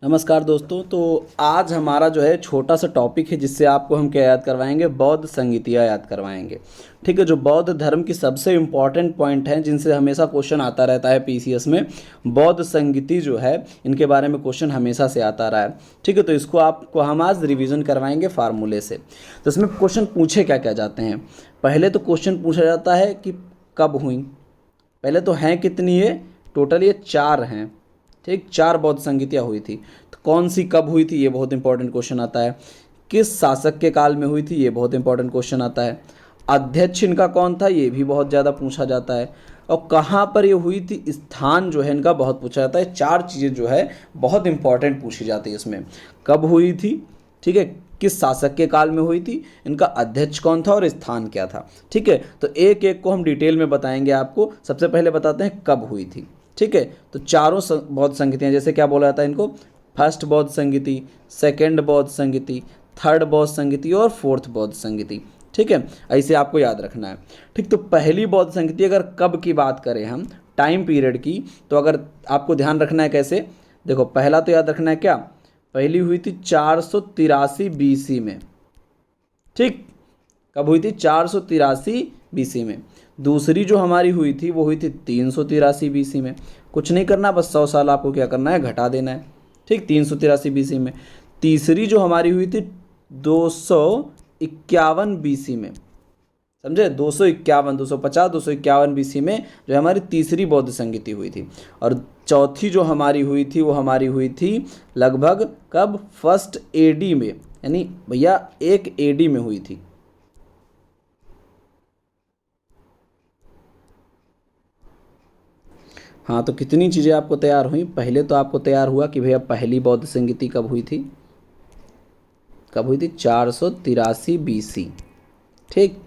नमस्कार दोस्तों। तो आज हमारा जो है छोटा सा टॉपिक है जिससे आपको हम क्या याद करवाएंगे, बौद्ध संगीतियाँ याद करवाएंगे। ठीक है, जो बौद्ध धर्म की सबसे इम्पॉर्टेंट पॉइंट हैं जिनसे हमेशा क्वेश्चन आता रहता है पीसीएस में, बौद्ध संगीति जो है इनके बारे में क्वेश्चन हमेशा से आता रहा है। ठीक है, तो इसको आपको हम आज रिवीजन करवाएंगे फार्मूले से। तो इसमें क्वेश्चन पूछे क्या क्या जाते हैं। पहले तो क्वेश्चन पूछा जाता है कि कब हुई। पहले तो हैं कितनी, ये टोटल ये 4 हैं। ठीक, 4 बौद्ध संगीतियाँ हुई थी। तो कौन सी कब हुई थी, ये बहुत इंपॉर्टेंट क्वेश्चन आता है। किस शासक के काल में हुई थी, ये बहुत इंपॉर्टेंट क्वेश्चन आता है। अध्यक्ष इनका कौन था, ये भी बहुत ज़्यादा पूछा जाता है। और कहाँ पर ये हुई थी, स्थान जो है इनका बहुत पूछा जाता है। 4 चीज़ें जो है बहुत इंपॉर्टेंट पूछी जाती है इसमें। कब हुई थी, ठीक है, किस शासक के काल में हुई थी, इनका अध्यक्ष कौन था और स्थान क्या था। ठीक है, तो एक एक को हम डिटेल में बताएंगे आपको। सबसे पहले बताते हैं कब हुई थी। ठीक है, तो चारों बौद्ध संगीतियाँ, जैसे क्या बोला जाता है इनको, फर्स्ट बौद्ध संगीति, सेकंड बौद्ध संगीति, थर्ड बौद्ध संगीति और फोर्थ बौद्ध संगीति। ठीक है, ऐसे आपको याद रखना है। ठीक, तो पहली बौद्ध संगीति अगर कब की बात करें हम, टाइम पीरियड की, तो अगर आपको ध्यान रखना है कैसे, देखो पहला तो याद रखना है क्या, पहली हुई थी 483 बीसी में। ठीक, कब हुई थी, 483 बीसी में। दूसरी जो हमारी हुई थी वो हुई थी 383 बीसी में। कुछ नहीं करना, बस 100 साल आपको क्या करना है, घटा देना है। ठीक, 383 बीसी में। तीसरी जो हमारी हुई थी 251 बीसी में, समझे, 251, 250, 251 बीसी में जो हमारी तीसरी बौद्ध संगीति हुई थी। और चौथी जो हमारी हुई थी वो हमारी हुई थी लगभग कब, फर्स्ट एडी में, यानी भैया 1 एडी में हुई थी। हाँ, तो कितनी चीज़ें आपको तैयार हुई। पहले तो आपको तैयार हुआ कि भैया पहली बौद्ध संगीति कब हुई थी, कब हुई थी, 483 बीसी। ठीक,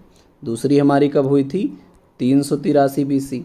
दूसरी हमारी कब हुई थी, 383 बीसी।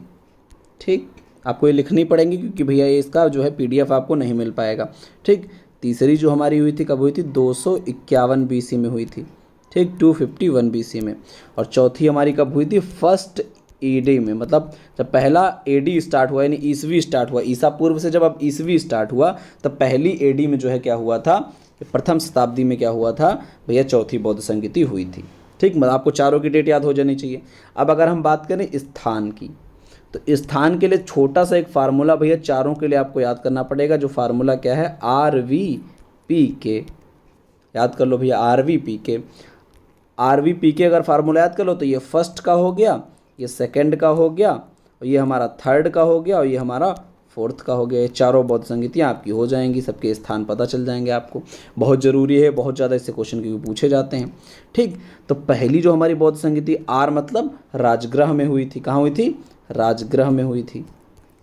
ठीक, आपको ये लिखनी पड़ेगी क्योंकि भैया ये इसका जो है पीडीएफ आपको नहीं मिल पाएगा। ठीक, तीसरी जो हमारी हुई थी कब हुई थी, 251 बीसी में हुई थी। ठीक, 251 बीसी में। और चौथी हमारी कब हुई थी, फर्स्ट एडी में, मतलब जब पहला एडी स्टार्ट हुआ, यानी ईसवी स्टार्ट हुआ, ईसा पूर्व से जब अब ईसवी स्टार्ट हुआ तब पहली एडी में जो है क्या हुआ था, प्रथम शताब्दी में क्या हुआ था भैया, चौथी बौद्ध संगीति हुई थी। ठीक, मतलब आपको चारों की डेट याद हो जानी चाहिए। अब अगर हम बात करें स्थान की, तो स्थान के लिए छोटा सा एक फार्मूला भैया चारों के लिए आपको याद करना पड़ेगा। जो फार्मूला क्या है, RVPK। याद कर लो भैया, RVPK। RVPK अगर फार्मूला याद कर लो तो ये फर्स्ट का हो गया, ये सेकंड का हो गया, और ये हमारा थर्ड का हो गया, और ये हमारा फोर्थ का हो गया। ये चारों बौद्ध संगीतियाँ आपकी हो जाएंगी, सबके स्थान पता चल जाएंगे आपको। बहुत ज़रूरी है, बहुत ज़्यादा इससे क्वेश्चन क्योंकि पूछे जाते हैं। ठीक, तो पहली जो हमारी बौद्ध संगीति आर मतलब राजगृह में हुई थी। कहाँ हुई थी, राजगृह में हुई थी,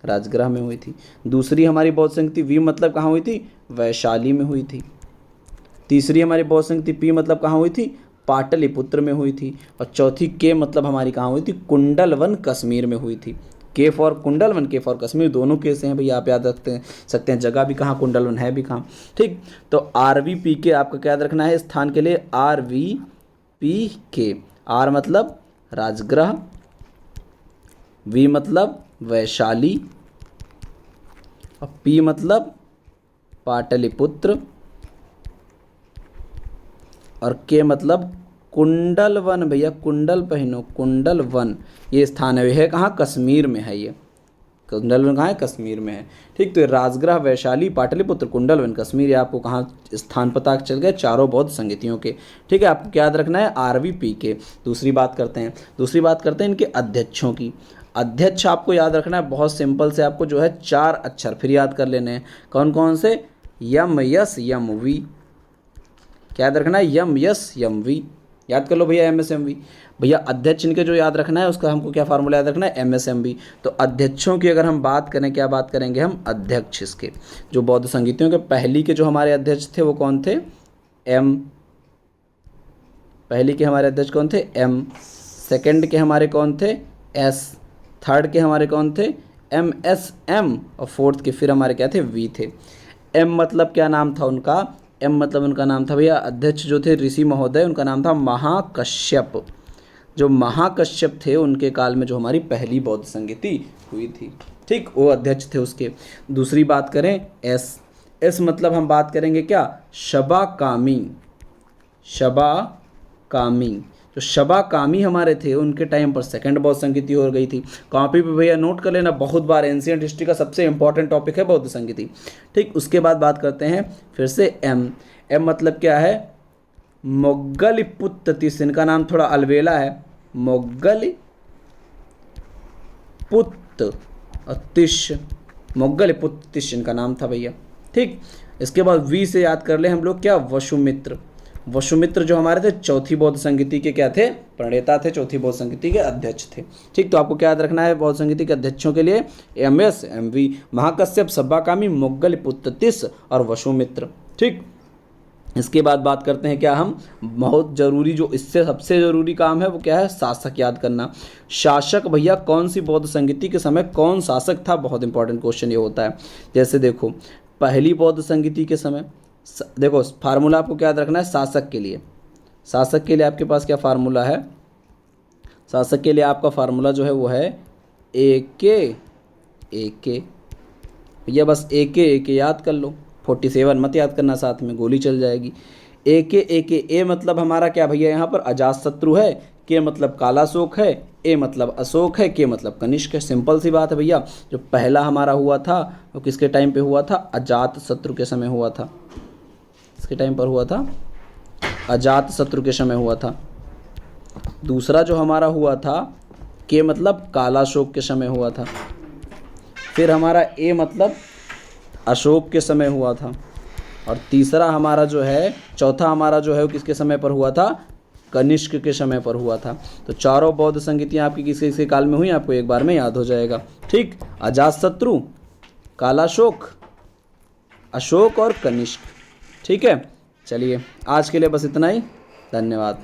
राजगृह में हुई थी। दूसरी हमारी बौद्ध संगीति वी मतलब कहाँ हुई थी, वैशाली में हुई थी। तीसरी हमारी बौद्ध संगीति पी मतलब कहाँ हुई थी, पाटलिपुत्र में हुई थी। और चौथी के मतलब हमारी कहाँ हुई थी, कुंडलवन कश्मीर में हुई थी। के फॉर कुंडलवन, के फॉर कश्मीर, दोनों केस हैं भैया, आप याद रखते सकते हैं। जगह भी कहाँ, कुंडलवन है भी कहाँ। ठीक, तो RVPK आपका क्या याद रखना है स्थान के लिए, RVPK। आर मतलब राजगृह, वी मतलब वैशाली, और पी मतलब पाटलिपुत्र, और के मतलब कुंडलवन। भैया कुंडल पहनो, कुंडलवन ये स्थान है, है कहाँ, कश्मीर में है। ये कुंडलवन कहाँ है, कश्मीर में है। ठीक, तो राजगृह, वैशाली, पाटलिपुत्र, कुंडलवन, कश्मीर, ये आपको कहाँ स्थान पता चल गए चारों बौद्ध संगीतियों के। ठीक है, आपको क्या याद रखना है, RVPK। दूसरी बात करते हैं इनके अध्यक्षों की। अध्यक्ष आपको याद रखना है, बहुत सिंपल से आपको जो है 4 अक्षर फिर याद कर लेने हैं। कौन कौन से, यम यस यम वी। क्या याद रखना है, यम यस यम वी। याद कर लो भैया, MSMV। भैया अध्यक्ष इनके जो याद रखना है उसका हमको क्या फार्मूला याद रखना है, MSMV। तो अध्यक्षों की अगर हम बात करें, क्या बात करेंगे हम, अध्यक्ष इसके। जो बौद्ध संगीतियों के पहली के जो हमारे अध्यक्ष थे वो कौन थे, M। पहली के हमारे अध्यक्ष कौन थे, M। सेकंड के हमारे कौन थे, S। थर्ड के हमारे कौन थे, MSM। और फोर्थ के फिर हमारे क्या थे, V थे। M मतलब क्या नाम था उनका, M मतलब उनका नाम था भैया, अध्यक्ष जो थे ऋषि महोदय, उनका नाम था महाकश्यप। जो महाकश्यप थे उनके काल में जो हमारी पहली बौद्ध संगीति हुई थी। ठीक, वो अध्यक्ष थे उसके। दूसरी बात करें, एस। एस मतलब हम बात करेंगे क्या, शबाकामी। शबाकामी, जो शबाकामी हमारे थे उनके टाइम पर सेकंड बौद्ध संगीति हो गई थी। कॉपी पे भैया नोट कर लेना, बहुत बार एंशियंट हिस्ट्री का सबसे इंपॉर्टेंट टॉपिक है बौद्ध संगीति। ठीक, उसके बाद बात करते हैं फिर से एम। एम मतलब क्या है, मोग्गलपुत्ततिस, इनका नाम थोड़ा अलबेला है, मोग्गलपुत्ततिस, मोग्गलपुत्ततिस इनका नाम था भैया। ठीक, इसके बाद वी से याद कर ले हम लोग क्या, वसुमित्र। वसुमित्र जो हमारे थे चौथी बौद्ध संगीति के क्या थे, प्रणेता थे, चौथी बौद्ध संगीति के अध्यक्ष थे। ठीक, तो आपको क्या याद रखना है बौद्ध संगीति के अध्यक्षों के लिए, M S, M V, Mahakashyap, Sabbakami, Moggaliputtatissa और वसुमित्र। ठीक, इसके बाद बात करते हैं क्या हम, बहुत जरूरी, जो इससे सबसे जरूरी काम है वो क्या है, शासक याद करना। शासक भैया कौन सी बौद्ध संगीति के समय कौन शासक था, बहुत इंपॉर्टेंट क्वेश्चन ये होता है। जैसे देखो पहली बौद्ध संगीति के समय, देखो फार्मूला आपको क्या याद रखना है, शासक के लिए। शासक के लिए आपके पास क्या फार्मूला है, शासक के लिए आपका फार्मूला जो है वो है ए के भैया, बस ए के याद कर लो, 47 मत याद करना, साथ में गोली चल जाएगी। ए मतलब हमारा क्या भैया, यहाँ पर अजातशत्रु है, के मतलब कालाशोक है, ए मतलब अशोक है, के मतलब कनिष्क है। सिंपल सी बात है भैया। जो पहला हमारा हुआ था वो किसके टाइम पे हुआ था, अजातशत्रु के समय हुआ था। किसके टाइम पर हुआ था, अजातशत्रु के समय हुआ था। दूसरा जो हमारा हुआ था, के मतलब कालाशोक के समय हुआ था। फिर हमारा ए मतलब अशोक के समय हुआ था। और तीसरा हमारा जो है, चौथा हमारा जो है वो किसके समय पर हुआ था, कनिष्क के समय पर हुआ था। तो चारों बौद्ध संगीतियाँ आपकी किसके किसके काल में हुई, आपको एक बार में याद हो जाएगा। ठीक, अजातशत्रु, कालाशोक, अशोक और कनिष्क। ठीक है, चलिए आज के लिए बस इतना ही, धन्यवाद।